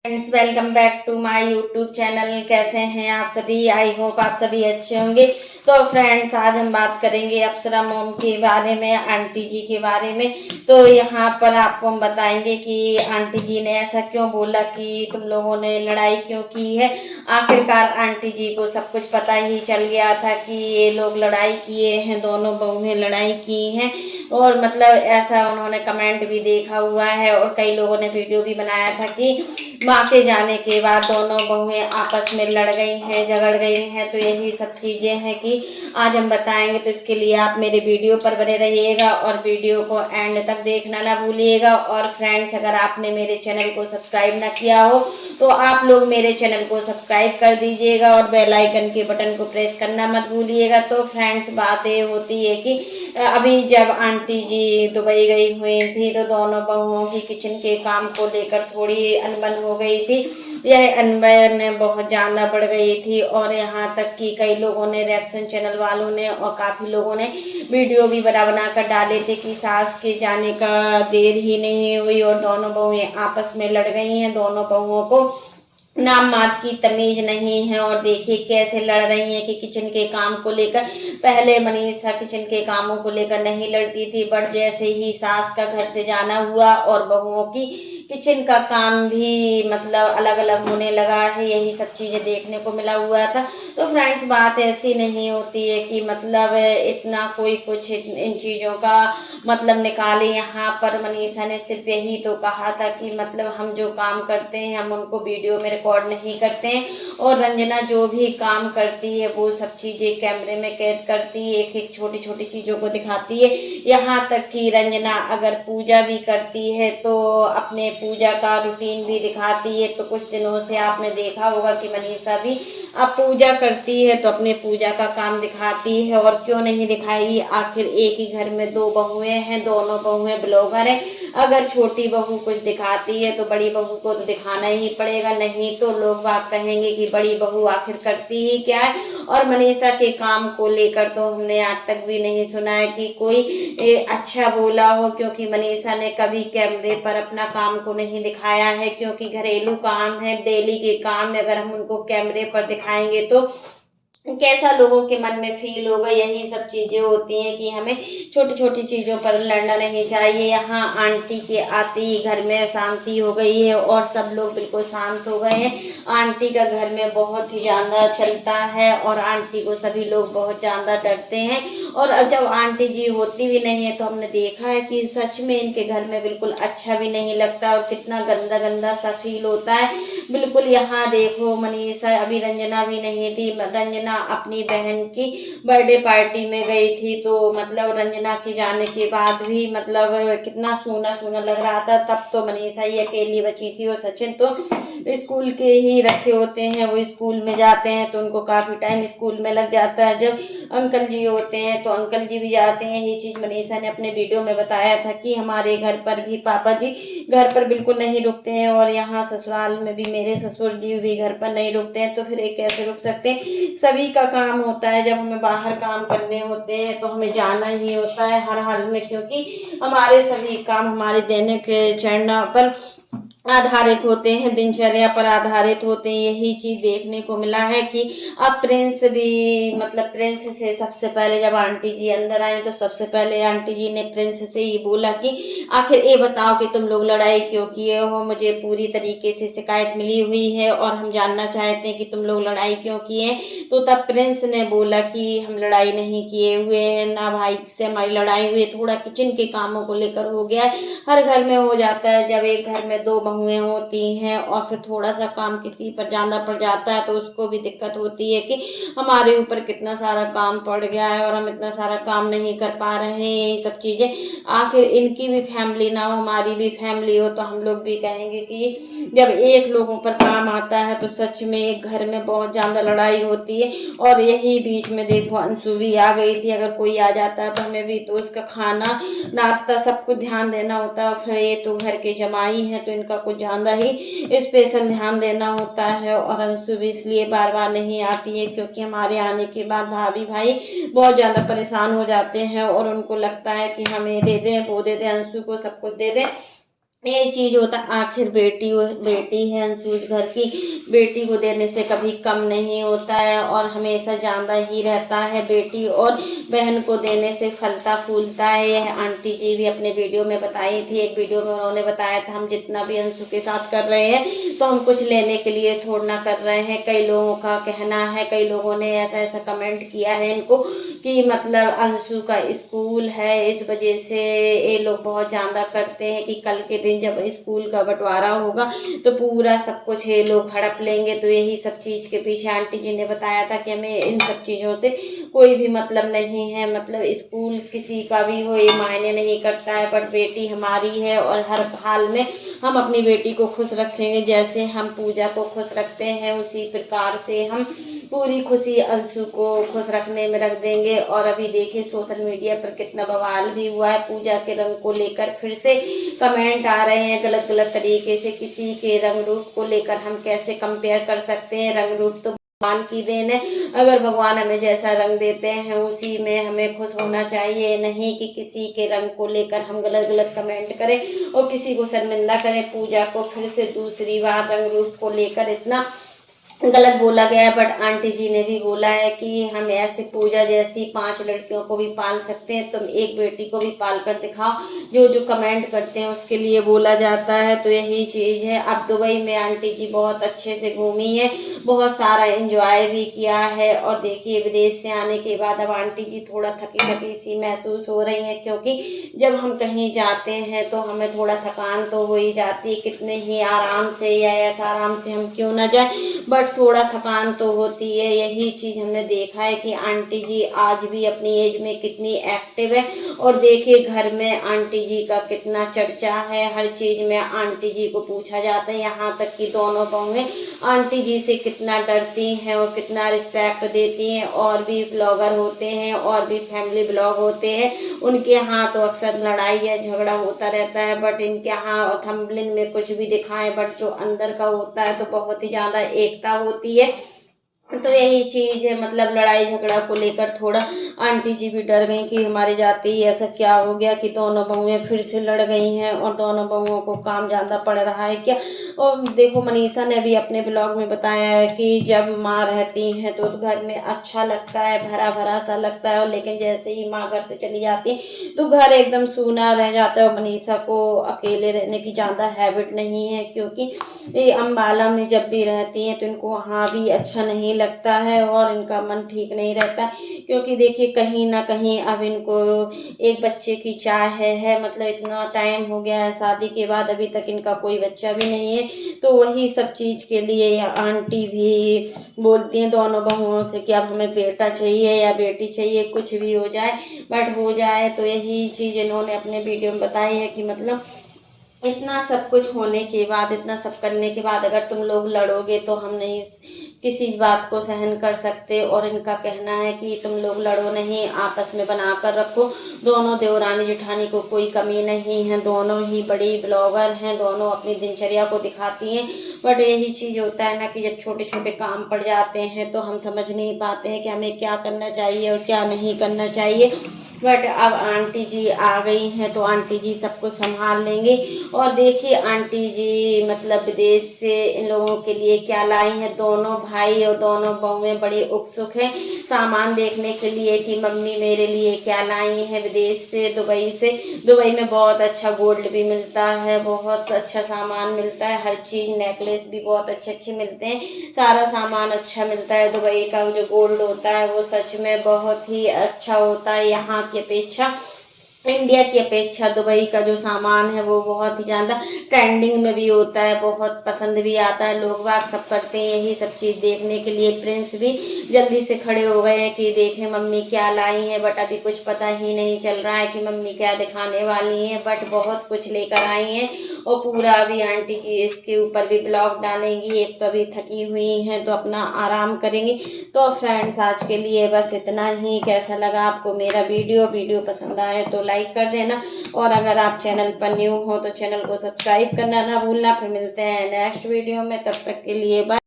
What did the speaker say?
Friends, welcome back to my YouTube channel. कैसे हैं आप सभी? आई होप आप सभी अच्छे होंगे। तो फ्रेंड्स, आज हम बात करेंगे अप्सरा मॉम के बारे में, आंटी जी के बारे में। तो यहाँ पर आपको हम बताएंगे कि आंटी जी ने ऐसा क्यों बोला, कि तुम लोगों ने लड़ाई क्यों की है। आखिरकार आंटी जी को सब कुछ पता ही चल गया था कि ये लोग लड़ाई किए हैं, दोनों बहुएं लड़ाई की हैं। और मतलब ऐसा उन्होंने कमेंट भी देखा हुआ है और कई लोगों ने वीडियो भी बनाया था कि माँ के जाने के बाद दोनों बहुएं आपस में लड़ गई हैं, झगड़ गई हैं। तो यही सब चीजें हैं कि आज हम बताएंगे। तो इसके लिए आप मेरे वीडियो पर बने रहिएगा और वीडियो को एंड तक देखना ना भूलिएगा। और फ्रेंड्स, अगर आपने मेरे चैनल को सब्सक्राइब ना किया हो तो आप लोग मेरे चैनल को सब्सक्राइब कर दीजिएगा और बेल आइकन के बटन को प्रेस करना मत भूलिएगा। तो फ्रेंड्स, बात ये होती है कि अभी जब आंटी जी दुबई गई हुई थी तो दोनों बहुओं की किचन के काम को लेकर थोड़ी अनबन हो गई थी। यह अनबन बहुत ज्यादा बढ़ गई थी और यहाँ तक कि कई लोगों ने, रिएक्शन चैनल वालों ने और काफी लोगों ने वीडियो भी बना कर डाले थे कि सास के जाने का देर ही नहीं हुई और दोनों बहुएं आपस में लड़ गई हैं। दोनों बहुओं को नाम मात्र की तमीज नहीं है और देखिए कैसे लड़ रही हैं कि किचन के काम को लेकर। पहले मनीषा किचन के कामों को लेकर नहीं लड़ती थी, बट जैसे ही सास का घर से जाना हुआ और बहुओं की किचन का काम भी मतलब अलग अलग होने लगा है, यही सब चीजें देखने को मिला हुआ था। तो फ्रेंड्स, बात ऐसी नहीं होती है कि मतलब इतना कोई कुछ इन चीजों का मतलब निकाले। यहाँ पर मनीषा ने सिर्फ यही तो कहा था कि मतलब हम जो काम करते हैं हम उनको वीडियो में रिकॉर्ड नहीं करते हैं और रंजना जो भी काम करती है वो सब चीजें कैमरे में कैद करती है, एक एक छोटी छोटी चीजों को दिखाती है। यहाँ तक कि रंजना अगर पूजा भी करती है तो अपने पूजा का रूटीन भी दिखाती है। तो कुछ दिनों से आपने देखा होगा कि मनीषा भी अब पूजा करती है तो अपने पूजा का काम दिखाती है। और क्यों नहीं दिखाएगी, आखिर एक ही घर में दो बहुएं हैं, दोनों बहुएं ब्लॉगर हैं। अगर छोटी बहू कुछ दिखाती है तो बड़ी बहू को तो दिखाना ही पड़ेगा, नहीं तो लोग बात कहेंगे कि बड़ी बहू आखिर करती ही क्या है। और मनीषा के काम को लेकर तो हमने आज तक भी नहीं सुना है कि कोई अच्छा बोला हो, क्योंकि मनीषा ने कभी कैमरे पर अपना काम को नहीं दिखाया है। क्योंकि घरेलू काम है, डेली के काम है, अगर हम उनको कैमरे पर दिखाएंगे तो कैसा लोगों के मन में फील होगा। यही सब चीजें होती हैं कि हमें छोटी छोटी चीजों पर लड़ना नहीं चाहिए। यहाँ आंटी के आते ही घर में शांति हो गई है और सब लोग बिल्कुल शांत हो गए हैं। आंटी का घर में बहुत ही ज्यादा चलता है और आंटी को सभी लोग बहुत ज्यादा डरते हैं। और अब जब आंटी जी होती भी नहीं है तो हमने देखा है कि सच में इनके घर में बिल्कुल अच्छा भी नहीं लगता और कितना गंदा गंदा सा फील होता है। बिल्कुल यहाँ देखो, मनीषा अभी रंजना भी नहीं थी, रंजना अपनी बहन की बर्थडे पार्टी में गई थी। तो मतलब रंजना के जाने के बाद भी मतलब कितना सूना सूना लग रहा था। तब तो मनीषा ही अकेली बची थी और सचिन तो स्कूल के ही रखे होते हैं, वो स्कूल में जाते हैं तो उनको काफी टाइम स्कूल में लग जाता है। जब अंकल जी होते हैं तो अंकल जी भी जाते हैं। यही चीज मनीषा ने अपने वीडियो में बताया था कि हमारे घर पर भी पापा जी घर पर बिल्कुल नहीं रुकते हैं और यहाँ ससुराल में भी मेरे ससुर जी भी घर पर नहीं रुकते हैं, तो फिर एक कैसे रुक सकते हैं। सभी का काम होता है, जब हमें बाहर काम करने होते हैं तो हमें जाना ही होता है हर हाल में, क्योंकि हमारे सभी काम हमारे दैनिक चरणों पर आधारित होते हैं, दिनचर्या पर आधारित होते हैं। यही चीज देखने को मिला है कि अब प्रिंस भी मतलब प्रिंस से सबसे पहले जब आंटी जी अंदर आई तो सबसे पहले आंटी जी ने प्रिंस से ही बोला कि आखिर ये बताओ कि तुम लोग लड़ाई क्यों किए हो, मुझे पूरी तरीके से शिकायत मिली हुई है और हम जानना चाहते हैं कि तुम लोग लड़ाई क्यों किए। तो तब प्रिंस ने बोला कि हम लड़ाई नहीं किए हुए हैं, ना भाई से हमारी लड़ाई हुई, थोड़ा किचन के कामों को लेकर हो गया है। हर घर में हो जाता है जब एक घर में दो बहुएं होती हैं और फिर थोड़ा सा काम किसी पर ज्यादा पड़ जाता है तो उसको भी दिक्कत होती है कि हमारे ऊपर कितना सारा काम पड़ गया है और हम इतना सारा काम नहीं कर पा रहे हैं। यही सब चीजें, आखिर इनकी भी फैमिली ना हो हमारी भी फैमिली हो तो हम लोग भी कहेंगे कि जब एक लोगों पर काम आता है तो सच में एक घर में बहुत ज्यादा लड़ाई होती है। और यही बीच में देखो अंशु भी आ गई थी, अगर कोई आ जाता है तो हमें भी तो उसका खाना नाश्ता सब कुछ ध्यान देना होता है। फिर ये तो घर के जमाई हैं तो इनका कुछ ज्यादा ही स्पेशल ध्यान देना होता है। और अंशु भी इसलिए बार बार नहीं आती है क्योंकि हमारे आने के बाद भाभी भाई बहुत ज्यादा परेशान हो जाते हैं और उनको लगता है कि हमें दे दें, वो दे दें, अंशु को सब कुछ दे दें। ये चीज होता आखिर बेटी है अंशु इस घर की, बेटी को देने से कभी कम नहीं होता है और हमेशा ज्यादा ही रहता है। बेटी और बहन को देने से फलता फूलता है। यह आंटी जी भी अपने वीडियो में बताई थी। एक वीडियो में उन्होंने बताया था, हम जितना भी अंशु के साथ कर रहे हैं तो हम कुछ लेने के लिए थोड़ा ना कर रहे हैं। कई लोगों का कहना है, कई लोगों ने ऐसा ऐसा कमेंट किया है इनको कि मतलब अंशु का स्कूल है, इस वजह से ये लोग बहुत ज्यादा करते हैं कि कल के दिन जब स्कूल का बंटवारा होगा तो पूरा सब कुछ ये लोग हड़प लेंगे। तो यही सब चीज के पीछे आंटी जी ने बताया था कि हमें इन सब चीजों से कोई भी मतलब नहीं है। मतलब स्कूल किसी का भी हो ये मायने नहीं करता है, बट बेटी हमारी है और हर हाल में हम अपनी बेटी को खुश रखेंगे। जैसे हम पूजा को खुश रखते हैं उसी प्रकार से हम पूरी खुशी अंशु को खुश रखने में रख देंगे। और अभी देखिए सोशल मीडिया पर कितना बवाल भी हुआ है पूजा के रंग को लेकर। फिर से कमेंट आ रहे हैं गलत गलत तरीके से। किसी के रंग रूप को लेकर हम कैसे कंपेयर कर सकते हैं? रंग रूप तो भगवान की देन है। अगर भगवान हमें जैसा रंग देते हैं उसी में हमें खुश होना चाहिए, नहीं कि किसी के रंग को लेकर हम गलत गलत कमेंट करें और किसी को शर्मिंदा करें। पूजा को फिर से दूसरी बार रंग रूप को लेकर इतना गलत बोला गया है, बट आंटी जी ने भी बोला है कि हम ऐसे पूजा जैसी 5 लड़कियों को भी पाल सकते हैं, तुम एक बेटी को भी पाल कर दिखाओ। जो जो कमेंट करते हैं उसके लिए बोला जाता है। तो यही चीज है। अब दुबई में आंटी जी बहुत अच्छे से घूमी है, बहुत सारा एंजॉय भी किया है। और देखिए विदेश से आने के बाद अब आंटी जी थोड़ा थकी थकी सी महसूस हो रही है, क्योंकि जब हम कहीं जाते हैं तो हमें थोड़ा थकान तो हो ही जाती है, कितने ही आराम से या ऐसा आराम से हम क्यों ना जाए, बट थोड़ा थकान तो होती है। यही चीज हमने देखा है कि आंटी जी आज भी अपनी एज में कितनी एक्टिव है। और देखिए घर में आंटी जी का कितना चर्चा है, हर चीज में आंटी जी को पूछा जाता है। यहाँ तक कि दोनों बहुएं आंटी जी से कितना डरती हैं और कितना रिस्पेक्ट देती हैं। और भी ब्लॉगर होते हैं और भी फैमिली ब्लॉग होते हैं, उनके यहाँ तो अक्सर लड़ाई या झगड़ा होता रहता है, बट इनके यहाँ थंबनेल में कुछ भी दिखाएं बट जो अंदर का होता है तो बहुत ही ज्यादा एकता होती है। तो यही चीज है, मतलब लड़ाई झगड़ा को लेकर थोड़ा आंटी जी भी डर गई कि हमारे जाते ही ऐसा क्या हो गया कि दोनों बहुएं फिर से लड़ गई हैं और दोनों बहुओं को काम ज्यादा पड़ रहा है क्या। और देखो मनीषा ने भी अपने ब्लॉग में बताया है कि जब माँ रहती है तो घर में अच्छा लगता है, भरा भरा सा लगता है, और लेकिन जैसे ही माँ घर से चली जाती है तो घर एकदम सूना रह जाता है। और मनीषा को अकेले रहने की ज्यादा हैबिट नहीं है, क्योंकि ये अम्बाला में जब भी रहती हैं तो इनको वहाँ भी अच्छा नहीं लगता है और इनका मन ठीक नहीं रहता, क्योंकि देखिए कहीं ना कहीं अब इनको एक बच्चे की चाह है। मतलब इतना टाइम हो गया है शादी के बाद, अभी तक इनका कोई बच्चा भी नहीं है। तो वही सब चीज के लिए आंटी भी बोलती हैं दोनों बहुओं से कि अब हमें बेटा चाहिए या बेटी चाहिए, कुछ भी हो जाए बट हो जाए। तो यही चीज इन्होंने अपने वीडियो में बताई है कि मतलब इतना सब कुछ होने के बाद, इतना सब करने के बाद अगर तुम लोग लड़ोगे तो हम नहीं किसी बात को सहन कर सकते। और इनका कहना है कि तुम लोग लड़ो नहीं, आपस में बना कर रखो। दोनों देवरानी जेठानी को कोई कमी नहीं है, दोनों ही बड़ी ब्लॉगर हैं, दोनों अपनी दिनचर्या को दिखाती हैं। बट यही चीज होता है ना कि जब छोटे छोटे काम पड़ जाते हैं तो हम समझ नहीं पाते हैं कि हमें क्या करना चाहिए और क्या नहीं करना चाहिए। बट अब आंटी जी आ गई हैं तो आंटी जी सबको संभाल लेंगी। और देखिए आंटी जी मतलब विदेश से इन लोगों के लिए क्या लाई हैं। दोनों भाई और दोनों बहुएं बड़ी उत्सुक हैं सामान देखने के लिए कि मम्मी मेरे लिए क्या लाई हैं विदेश से, दुबई से। दुबई में बहुत अच्छा गोल्ड भी मिलता है, बहुत अच्छा सामान मिलता है, हर चीज नेकलेस भी बहुत अच्छे अच्छे मिलते हैं, सारा सामान अच्छा मिलता है। दुबई का जो गोल्ड होता है वो सच में बहुत ही अच्छा होता है। यहाँ की अपेक्षा, इंडिया की अपेक्षा दुबई का जो सामान है वो बहुत ही ज्यादा ट्रेंडिंग में भी होता है, बहुत पसंद भी आता है, लोग बाग सब करते हैं यही सब चीज देखने के लिए। प्रिंस भी जल्दी से खड़े हो गए हैं कि देखें मम्मी क्या लाई है, बट अभी कुछ पता ही नहीं चल रहा है कि मम्मी क्या दिखाने वाली है, बट बहुत कुछ लेकर आई हैं। और पूरा अभी आंटी जी इसके ऊपर भी ब्लॉग डालेंगी। एक तो अभी थकी हुई हैं तो अपना आराम करेंगी। तो फ्रेंड्स आज के लिए बस इतना ही। कैसा लगा आपको मेरा वीडियो पसंद आए तो लाइक कर देना, और अगर आप चैनल पर न्यू हो तो चैनल को सब्सक्राइब करना ना भूलना। फिर मिलते हैं नेक्स्ट वीडियो में, तब तक के लिए बाय।